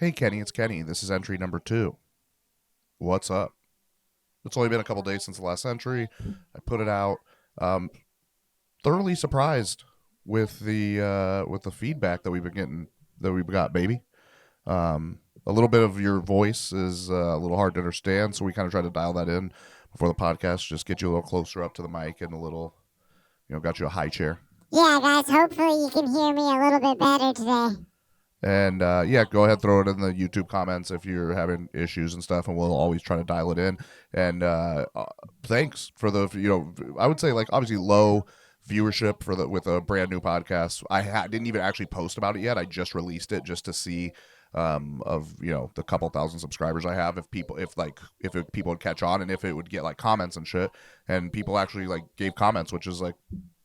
Hey, Kenny, it's Kenny. This is entry number 2. What's up? It's only been a couple days since the last entry. I put it out. Um, Thoroughly surprised with the feedback that we've been getting that we've got, baby. A little bit of your voice is a little hard to understand, so we kind of try to dial that in before the podcast. Just get you a little closer up to the mic and a little, got you a high chair. Yeah, guys, hopefully you can hear me a little bit better today. And yeah, go ahead, throw it in the YouTube comments if you're having issues and stuff, and we'll always try to dial it in. And thanks for the, I would say like obviously low viewership for the with a brand new podcast. Didn't even actually post about it yet. I just released it just to see of the couple thousand subscribers I have, if people would catch on and if it would get like comments and shit. And people actually like gave comments, which is like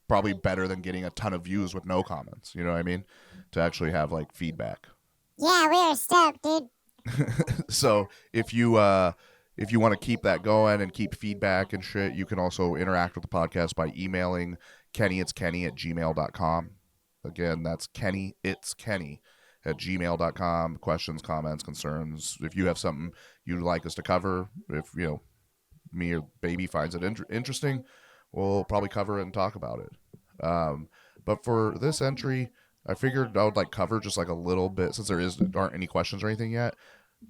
probably better than getting a ton of views with no comments. You know what I mean? To actually have like feedback. Yeah, we are stoked, dude. So if you want to keep that going and keep feedback and shit, you can also interact with the podcast by emailing kennyitskenny@gmail.com. Again, that's kennyitskenny@gmail.com. Questions, comments, concerns. If you have something you'd like us to cover, if me or baby finds it interesting, we'll probably cover it and talk about it. But for this entry, I figured I would like cover just like a little bit, since aren't any questions or anything yet.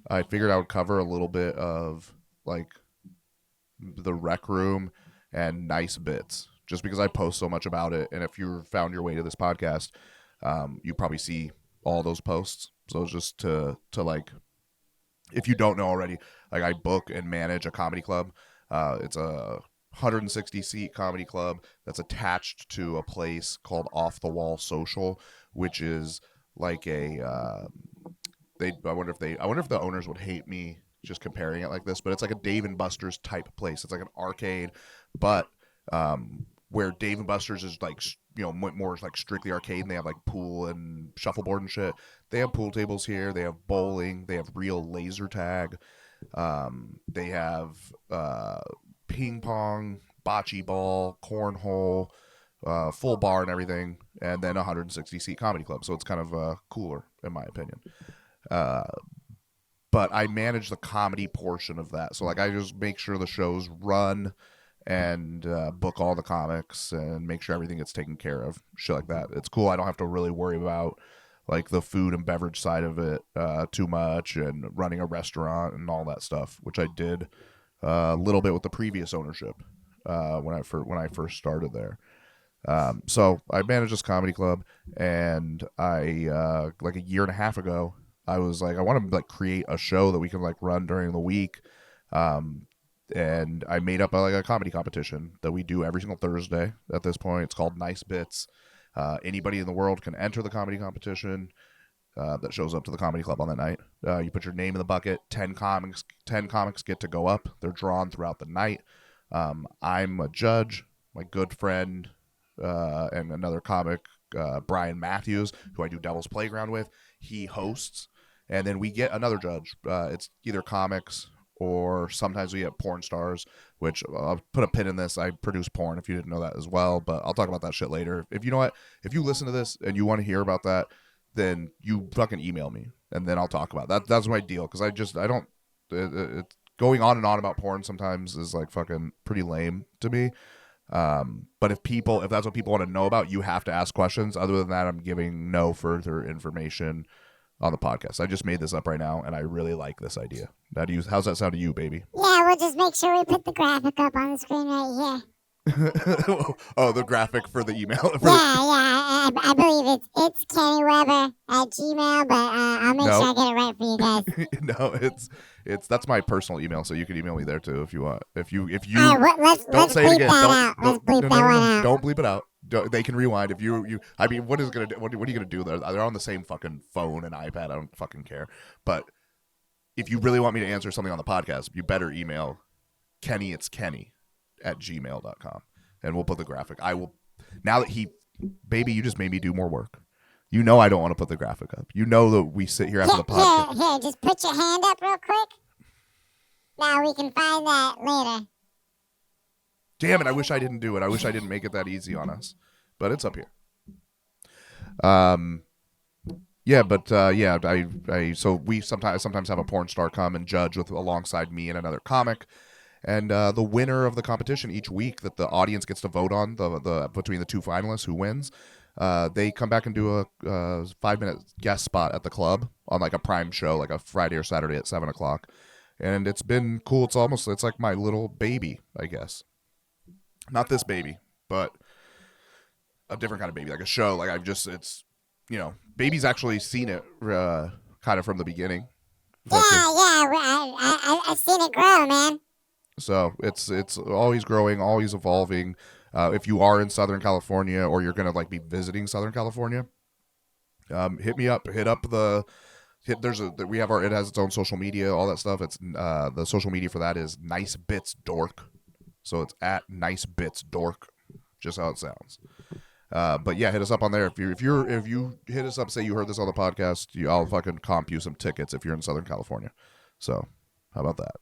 I figured I would cover a little bit of like the rec room and nice bits, just because I post so much about it. And if you found your way to this podcast, you probably see all those posts. So just to like, if you don't know already, like I book and manage a comedy club. It's a 160 seat comedy club that's attached to a place called Off the Wall Social, which is like a I wonder if the owners would hate me just comparing it like this, but it's like a Dave and Buster's type place. It's like an arcade, but where Dave and Buster's is like more like strictly arcade, and they have like pool and shuffleboard and shit. They have pool tables here. They have bowling. They have real laser tag. They have ping pong, bocce ball, cornhole, full bar and everything, and then a 160 seat comedy club. So it's kind of cooler, in my opinion. But I manage the comedy portion of that. So like I just make sure the shows run and book all the comics and make sure everything gets taken care of. Shit like that. It's cool. I don't have to really worry about like the food and beverage side of it too much, and running a restaurant and all that stuff, which I did a little bit with the previous ownership when I first started there. So I managed this comedy club, and I like a year and a half ago, I was like, I want to like create a show that we can like run during the week. And I made up a comedy competition that we do every single Thursday at this point. It's called Nice Bits. Anybody in the world can enter the comedy competition that shows up to the comedy club on that night. You put your name in the bucket. 10 comics get to go up. They're drawn throughout the night. I'm a judge. My good friend and another comic, Brian Matthews, who I do Devil's Playground with, he hosts. And then we get another judge. It's either comics or sometimes we get porn stars, which I'll put a pin in this. I produce porn, if you didn't know that as well, but I'll talk about that shit later. If you know what, if you listen to this and you want to hear about that, then you fucking email me and then I'll talk about that. That's my deal, because I don't, it's going on and on about porn sometimes is like fucking pretty lame to me. But if that's what people want to know about, you have to ask questions. Other than that, I'm giving no further information on the podcast. I just made this up right now, and I really like this idea. How's that sound to you, baby? Yeah, we'll just make sure we put the graphic up on the screen right here. Oh, the graphic for the email. I believe it's Kenny Weber at Gmail, but I'll make sure I get it right for you guys. No, that's my personal email, so you can email me there too if you want. If you All right, let's say it again. Let's bleep that one out. Don't bleep it out. They can rewind if you. I mean, what are you gonna do? They're on the same fucking phone and iPad. I don't fucking care. But if you really want me to answer something on the podcast, you better email kennyitskenny@gmail.com, and we'll put the graphic. I will. Now that baby, you just made me do more work. You know I don't want to put the graphic up. You know that we sit here after the podcast. Here, just put your hand up real quick. Now we can find that later. Damn it, I wish I didn't do it. I wish I didn't make it that easy on us. But it's up here. Yeah, but so we sometimes have a porn star come and judge with alongside me and another comic, and the winner of the competition each week that the audience gets to vote on the between the two finalists who wins, they come back and do a 5-minute guest spot at the club on like a prime show, like a Friday or Saturday at 7 o'clock, and it's been cool. It's like my little baby, I guess. Not this baby, but a different kind of baby, like a show. Like I've just it's baby's actually seen it kind of from the beginning. Yeah, I've seen it grow, man. So it's always growing, always evolving. If you are in Southern California or you're gonna like be visiting Southern California, hit me up. We have it has its own social media, all that stuff. It's the social media for that is Nice Bits Dork. So it's at Nice Bits Dork, just how it sounds. But yeah, hit us up on there. If you hit us up, say you heard this on the podcast, I'll fucking comp you some tickets if you're in Southern California. So how about that?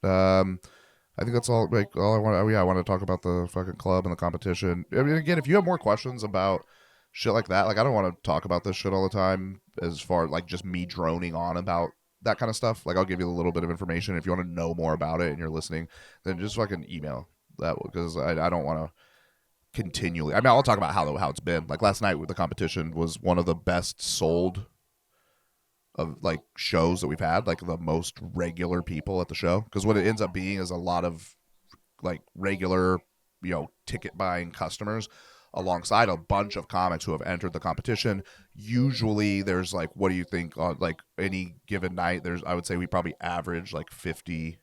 I think that's all. Like all I want. Oh yeah, I want to talk about the fucking club and the competition. I mean, again, if you have more questions about shit like that, like I don't want to talk about this shit all the time. As far like just me droning on about that kind of stuff. Like I'll give you a little bit of information if you want to know more about it and you're listening. Then just fucking email that because I don't want to continually. I mean, I'll talk about how it's been. Like last night with the competition was one of the best sold of like shows that we've had, like the most regular people at the show, because what it ends up being is a lot of like regular ticket buying customers alongside a bunch of comics who have entered the competition. Usually there's like, what do you think on like any given night, I would say we probably average like 50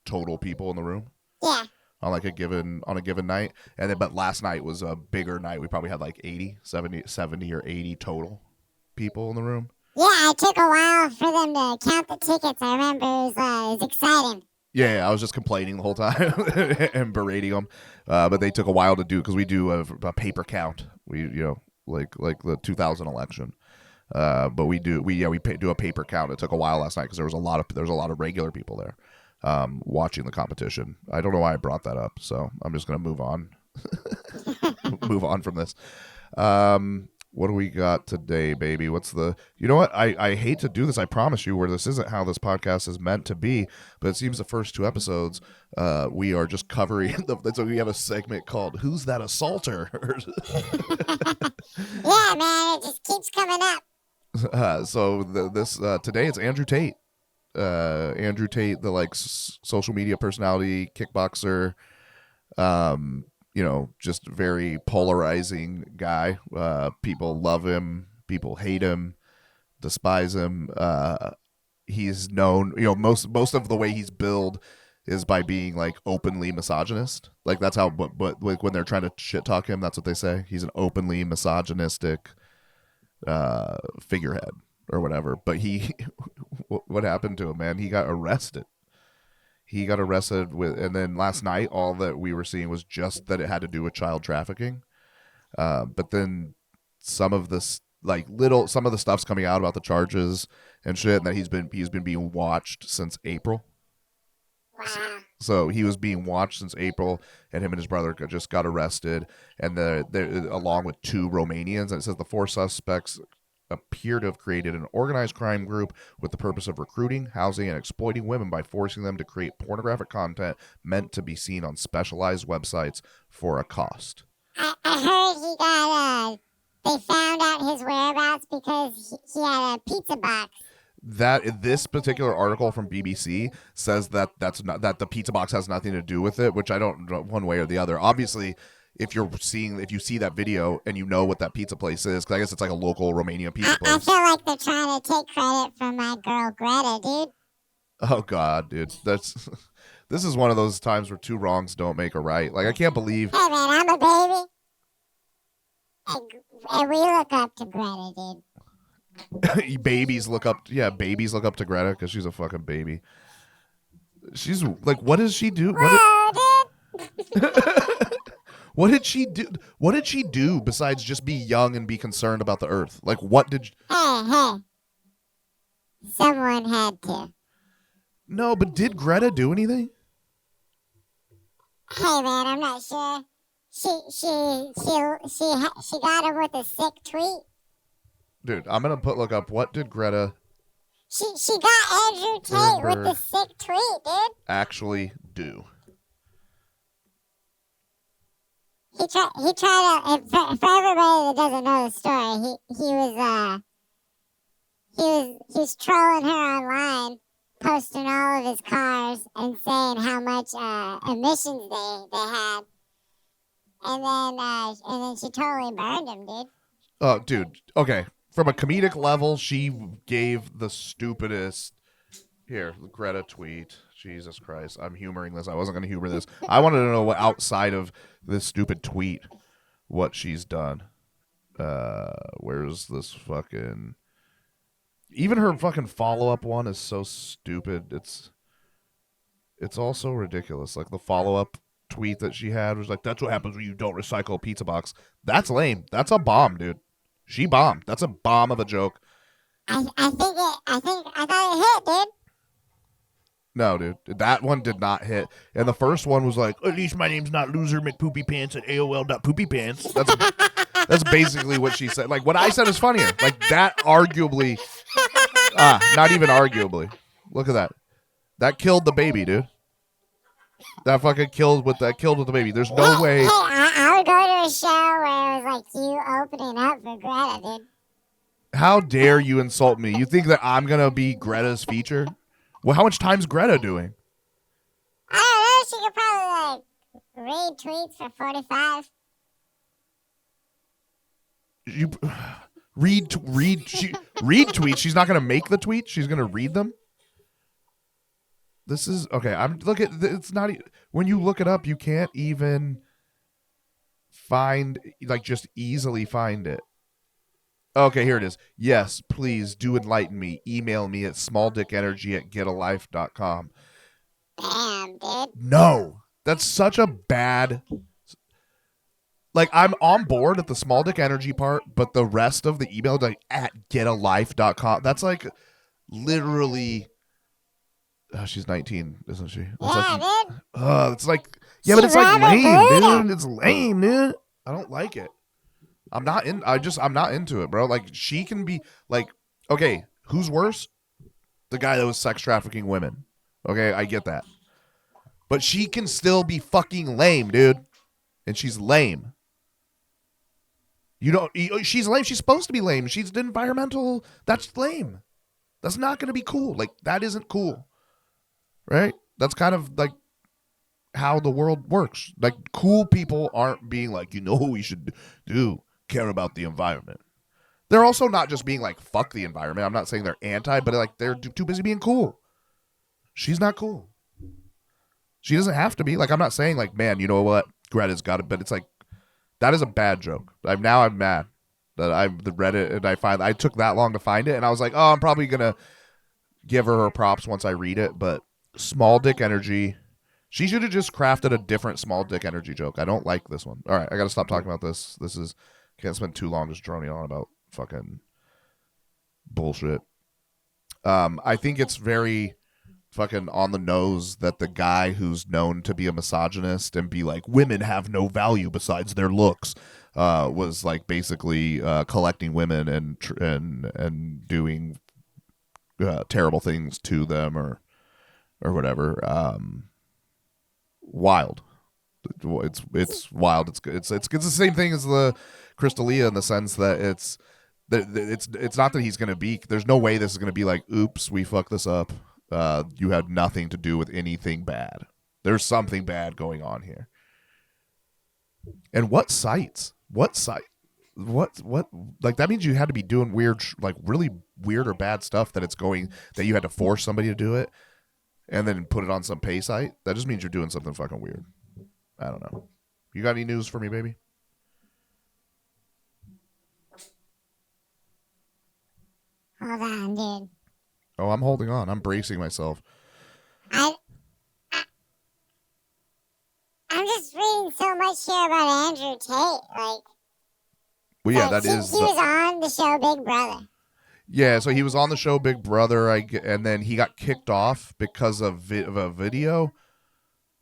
total people in the room. Yeah. On a given night. And then but last night was a bigger night. We probably had like 70 or 80 total people in the room. Yeah, it took a while for them to count the tickets. I remember it was exciting. Yeah, I was just complaining the whole time and berating them, but they took a while to do because we do a paper count. We like the 2000 election, but we do a paper count. It took a while last night because there was a lot of regular people there watching the competition. I don't know why I brought that up, so I'm just gonna move on from this. What do we got today, baby? You know what? I hate to do this. I promise you, where this isn't how this podcast is meant to be, but it seems the first two episodes, we are just covering so we have a segment called "Who's That Assaulter?" Yeah, man, it just keeps coming up. So this today it's Andrew Tate. Andrew Tate, the like social media personality, kickboxer. Just very polarizing guy. People love him. People hate him, despise him. He's known, most of the way he's billed is by being like openly misogynist. Like that's how, but like when they're trying to shit talk him, that's what they say. He's an openly misogynistic figurehead or whatever. But what happened to him, man? He got arrested. And then last night, all that we were seeing was just that it had to do with child trafficking. But then some of the stuff's coming out about the charges and shit, and that he's been being watched since April. Wow. So he was being watched since April, and him and his brother just got arrested, and they're along with two Romanians. And it says the four suspects appear to have created an organized crime group with the purpose of recruiting, housing, and exploiting women by forcing them to create pornographic content meant to be seen on specialized websites for a cost. I heard he got they found out his whereabouts because he had a pizza box. This particular article from BBC says that the pizza box has nothing to do with it, which I don't know one way or the other. Obviously, if you see that video and you know what that pizza place is, because I guess it's like a local Romanian pizza place. I feel like they're trying to take credit from my girl Greta, dude. Oh God, dude, this is one of those times where two wrongs don't make a right. Like I can't believe. Hey man, I'm a baby, and we look up to Greta, dude. Babies look up to Greta because she's a fucking baby. She's like, what does she do? What did she do? What did she do besides just be young and be concerned about the earth? Like, what did? Hey, someone had to. No, but did Greta do anything? Hey man, I'm not sure. She got him with a sick tweet. Dude, I'm gonna look up what did Greta She got Andrew Tate with the sick tweet, dude. actually do. He tried to, for everybody that doesn't know the story, he was trolling her online, posting all of his cars and saying how much emissions they had, and then she totally burned him, dude. Oh, dude. Okay, from a comedic level, she gave the stupidest. Here, Greta tweet. Jesus Christ, I'm humoring this. I wasn't gonna humor this. I wanted to know what outside of this stupid tweet, what she's done. Where's this fucking? Even her fucking follow-up one is so stupid. It's also ridiculous. Like the follow-up tweet that she had was like, "That's what happens when you don't recycle a pizza box." That's lame. That's a bomb, dude. She bombed. That's a bomb of a joke. I thought it hit, dude. No, dude. That one did not hit. And the first one was like, "At least my name's not loser McPoopyPants at AOL.poopypants." That's basically what she said. Like what I said is funnier. Like that arguably not even arguably. Look at that. That killed the baby, dude. That fucking killed with the baby. There's no way. Hey, I would go to a show where it was like you opening up for Greta, dude. How dare you insult me? You think that I'm gonna be Greta's feature? Well, how much time's Greta doing? I don't know. She could probably read tweets for 45. You read tweets. She's not gonna make the tweets. She's gonna read them. This is okay. It's not when you look it up, you can't even find just easily find it. Okay, here it is. Yes, please do enlighten me. Email me at smalldickenergy@getalife.com. Damn, dude. No, that's such a bad. Like I'm on board at the small dick energy part, but the rest of the email at getalife.com. That's like literally. Oh, she's 19, isn't she? Dude. It's like, yeah, but it's like lame, dude. It's lame, dude. I don't like it. I'm not into it, bro. Like she can be like, okay, who's worse? The guy that was sex trafficking women. Okay, I get that. But she can still be fucking lame, dude. And she's lame. She's lame. She's supposed to be lame. She's environmental. That's lame. That's not going to be cool. Like, that isn't cool. Right? That's kind of like how the world works. Like, cool people aren't being like, what we should do? Care about the environment. They're also not just being like, fuck the environment. I'm not saying they're anti, but like they're too busy being cool. She's not cool. She doesn't have to be. Like, I'm not saying like, man, you know what? Greta's got it, but it's like, that is a bad joke. I'm mad that I read it and I took that long to find it, and I was like, oh, I'm probably gonna give her props once I read it. But small dick energy, she should have just crafted a different small dick energy joke. I don't like this one. All right, I gotta stop talking about this. Can't spend too long just droning on about fucking bullshit. I think it's very fucking on the nose that the guy who's known to be a misogynist and be like, women have no value besides their looks, was like basically collecting women and doing terrible things to them or whatever. Wild. It's wild. It's the same thing as the Crystalia in the sense that it's not that he's gonna be. There's no way this is gonna be like, oops, we fucked this up. You had nothing to do with anything bad. There's something bad going on here. And what sites? What site? What? Like that means you had to be doing weird, like really weird or bad stuff that you had to force somebody to do it, and then put it on some pay site. That just means you're doing something fucking weird. I don't know. You got any news for me, baby? Hold on, dude. Oh, I'm holding on. I'm bracing myself. I'm just reading so much here about Andrew Tate. Like, well, yeah, he was on the show Big Brother. Yeah, so he was on the show Big Brother, and then he got kicked off because of a video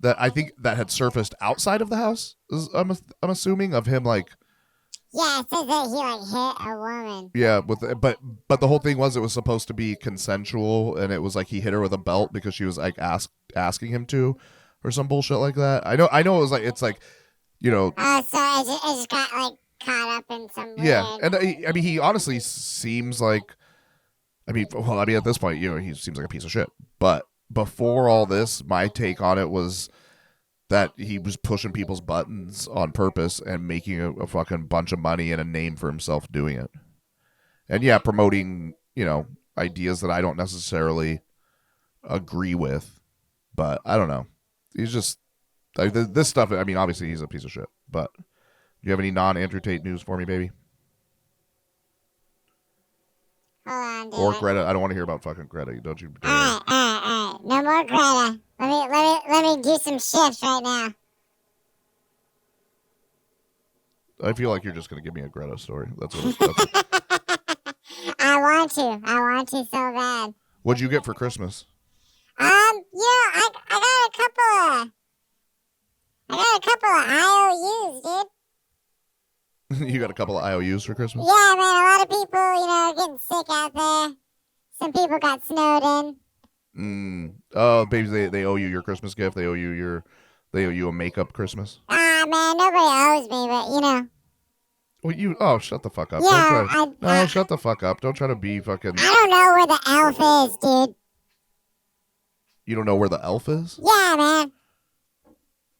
that I think that had surfaced outside of the house. I'm assuming of him like Yeah, it says that he like hit a woman. Yeah, but the whole thing was it was supposed to be consensual, and it was like he hit her with a belt because she was like asking him to, or some bullshit like that. I know it was like it's like, you know. Oh, so it just got like caught up in some Yeah, weird. and I mean he honestly seems like, I mean at this point, he seems like a piece of shit. But before all this, my take on it was that he was pushing people's buttons on purpose and making a fucking bunch of money and a name for himself doing it. And yeah, promoting, ideas that I don't necessarily agree with, but I don't know. He's just like this stuff. I mean, obviously he's a piece of shit. But do you have any non-Andrew Tate news for me, baby? Hold on, dude. Or Greta? I don't want to hear about fucking Greta. Don't you? All right. No more Greta. Let me do some shifts right now. I feel like you're just gonna give me a Greta story. That's what. I want to so bad. What'd you get for Christmas? I got a couple of IOUs, dude. You got a couple of IOUs for Christmas? Yeah, man. A lot of people, are getting sick out there. Some people got snowed in. Oh, baby, they owe you your Christmas gift. They owe you a makeup Christmas. Ah, man, nobody owes me, but Well, shut the fuck up. Yeah, shut the fuck up. Don't try to be fucking. I don't know where the elf is, dude. You don't know where the elf is? Yeah, man.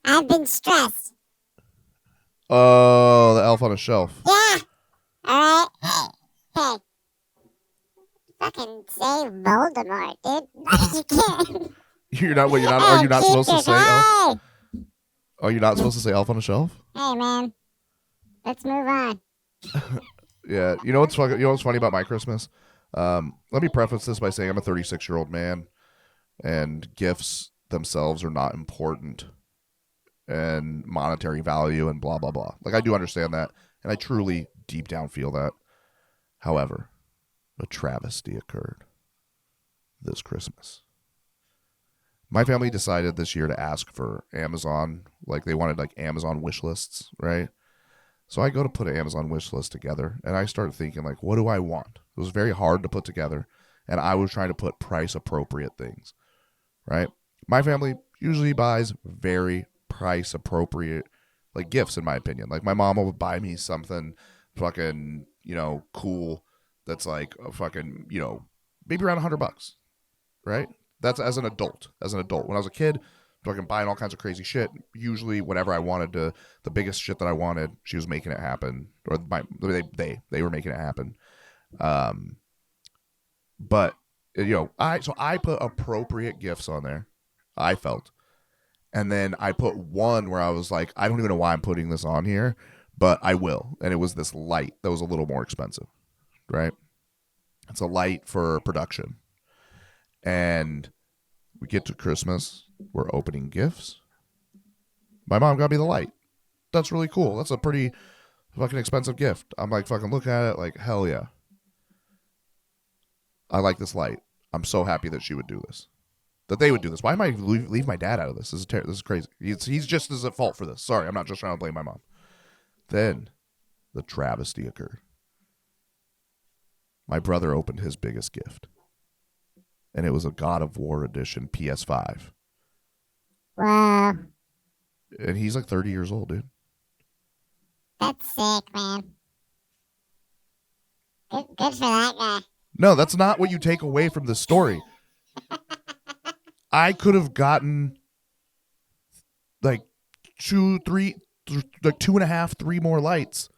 I've been stressed. Oh, the elf on a shelf. Yeah. All right. Hey. Fucking say Voldemort, dude. You can't. You're not. Are you not supposed to say elf? Hey. Are you not supposed to say elf on a shelf? Hey, man. Let's move on. Yeah. You know what's funny about my Christmas? Let me preface this by saying I'm a 36-year-old man, and gifts themselves are not important, and monetary value and blah blah blah. Like, I do understand that, and I truly deep down feel that. However, a travesty occurred this Christmas. My family decided this year to ask for Amazon, like they wanted like Amazon wish lists, right? So I go to put an Amazon wish list together, and I start thinking, like, what do I want? It was very hard to put together, and I was trying to put price appropriate things, right? My family usually buys very price appropriate, like, gifts, in my opinion. Like, my mom will buy me something fucking, cool that's like a fucking, maybe around $100, right? That's as an adult. When I was a kid, fucking buying all kinds of crazy shit. Usually, whatever I wanted the biggest shit that I wanted, she was making it happen, or they were making it happen. But I put appropriate gifts on there, I felt, and then I put one where I was like, I don't even know why I'm putting this on here, but I will, and it was this light that was a little more expensive, right? It's a light for production. And we get to Christmas, we're opening gifts. My mom got me the light. That's really cool. That's a pretty fucking expensive gift. I'm like, fucking look at it, like, hell yeah. I like this light. I'm so happy that she would do this. That they would do this. Why am I leave my dad out of this? This is crazy. He's just as at fault for this. Sorry, I'm not just trying to blame my mom. Then the travesty occurred. My brother opened his biggest gift, and it was a God of War edition PS5. Wow. And he's like 30 years old, dude. That's sick, man. Good for that guy. No, that's not what you take away from the story. I could have gotten like 2, 3, like 2.5, 3 more lights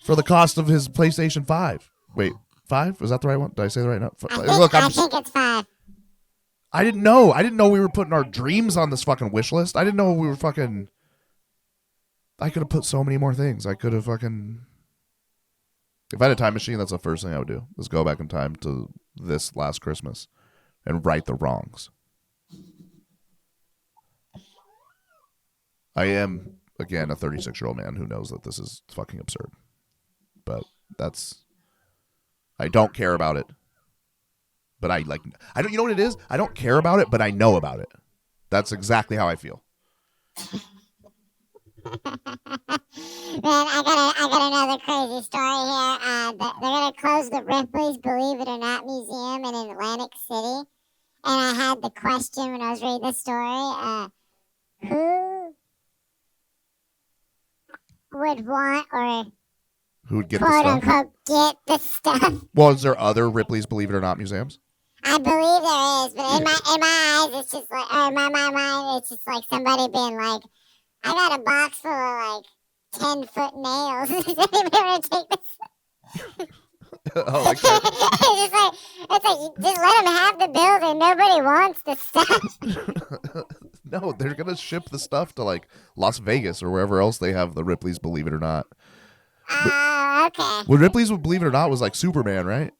for the cost of his PlayStation 5. Wait, 5? Was that the right one? Did I say the right number? I think it's 5. I didn't know. We were putting our dreams on this fucking wish list. I didn't know we were fucking. I could have put so many more things. I could have fucking. If I had a time machine, that's the first thing I would do. Is go back in time to this last Christmas and right the wrongs. I am, again, a 36-year-old man who knows that this is fucking absurd. But that's. I don't care about it. But I don't, you know what it is? I don't care about it, but I know about it. That's exactly how I feel. I got another crazy story here. They're gonna close the Ripley's Believe It or Not Museum in Atlantic City, and I had the question when I was reading the story: who would want or Who would get quote the stuff? unquote get the stuff? Well, is there other Ripley's Believe It or Not museums? I believe there is, but in my eyes, it's just like, or in my mind, it's just like somebody being like, I got a box full of like 10-foot nails. Does anybody want to take this? Oh, like that. it's like just let them have the building. Nobody wants the stuff. No, they're gonna ship the stuff to like Las Vegas or wherever else they have the Ripley's Believe It or Not. Oh, okay. Well, Ripley's Believe It or Not was like Superman, right?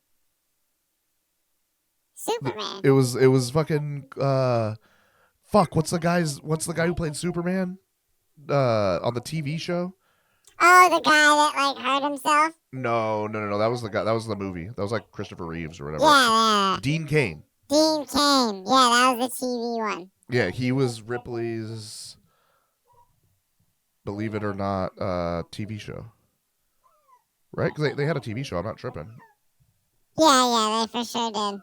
Superman. It was fucking fuck. What's the guy who played Superman on the TV show? Oh, the guy that like hurt himself. No. That was the guy. That was the movie. That was like Christopher Reeves or whatever. Yeah. Dean Cain. Dean Cain. Yeah, that was the TV one. Yeah, he was Ripley's Believe It or Not TV show. Right? Because they had a TV show. I'm not tripping. Yeah, they for sure did.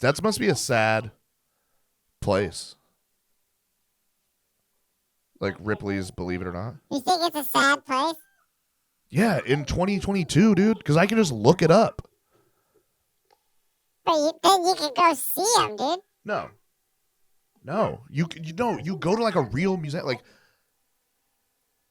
That must be a sad place. Like Ripley's Believe It or Not. You think it's a sad place? Yeah, in 2022, dude. Because I can just look it up. But then you can go see them, dude. No. You go to like a real museum. Like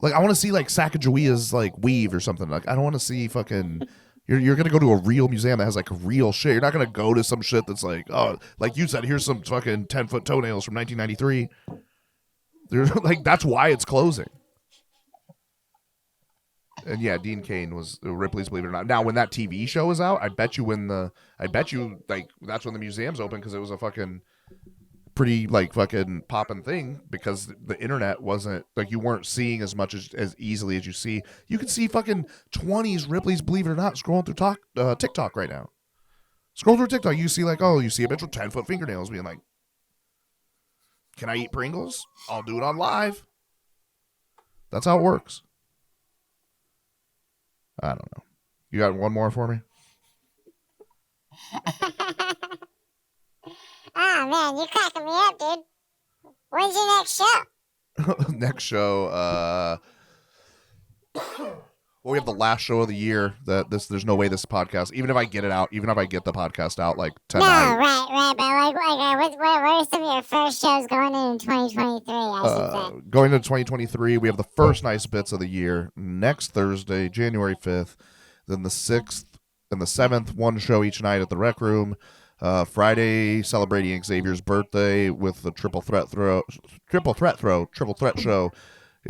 I want to see like Sacagawea's like weave or something. Like I don't want to see fucking. You're gonna go to a real museum that has like real shit. You're not gonna go to some shit that's like, oh, like you said, here's some fucking 10-foot toenails from 1993. They're like, that's why it's closing. And yeah, Dean Cain was Ripley's Believe It or Not. Now, when that TV show is out, I bet you like that's when the museum's open because it was a fucking pretty like fucking popping thing because the internet wasn't like you weren't seeing as much as easily as you see. You can see fucking 20s Ripley's Believe It or Not scrolling through TikTok right now. Scroll through TikTok, you see like, oh, you see a bitch with 10-foot fingernails being like, can I eat Pringles? I'll do it on live. That's how it works. I don't know. You got one more for me? Oh man, you're cracking me up, dude. When's your next show? Next show, well, we have the last show of the year. There's no way this podcast, even if I get it out, even if I get the podcast out like tonight. No, right. But what are some of your first shows going in 2023? I should say. Going into 2023, we have the first Nice Bits of the year next Thursday, January 5th. Then the 6th and the 7th, one show each night at the Rec Room. Friday, celebrating Xavier's birthday with the triple threat show.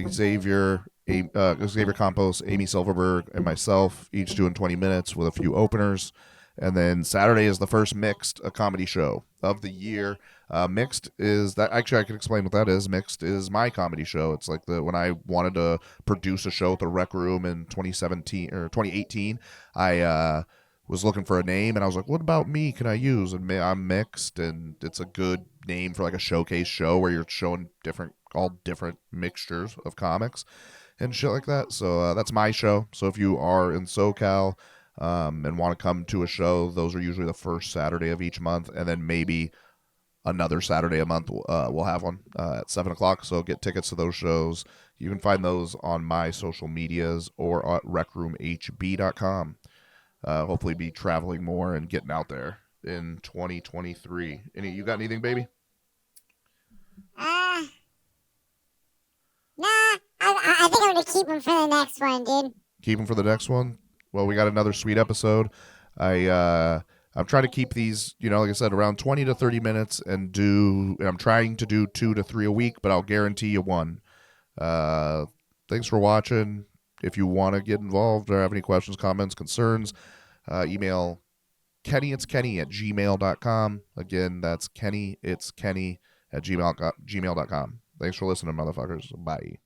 Xavier Campos, Amy Silverberg, and myself, each doing 20 minutes with a few openers. And then Saturday is the first Mixed, a comedy show of the year. Mixed is that actually I can explain what that is. Mixed is my comedy show. It's like when I wanted to produce a show at the Rec Room in 2017 or 2018. I was looking for a name and I was like, what about me can I use? And I'm Mixed, and it's a good name for like a showcase show where you're showing all different mixtures of comics and shit like that. So that's my show. So if you are in SoCal and want to come to a show, those are usually the first Saturday of each month, and then maybe another Saturday a month we'll have one at 7 o'clock. So get tickets to those shows. You can find those on my social medias or at recroomhb.com. Hopefully be traveling more and getting out there in 2023. You got anything, baby? Nah, I think I'm going to keep them for the next one, dude. Keep them for the next one? Well, we got another sweet episode. I'm trying to keep these, like I said, around 20 to 30 minutes and I'm trying to do 2 to 3 a week, but I'll guarantee you one. Thanks for watching. If you want to get involved or have any questions, comments, concerns, email kennyitskenny@gmail.com. Again, that's kennyitskenny@gmail.com. Thanks for listening, motherfuckers. Bye.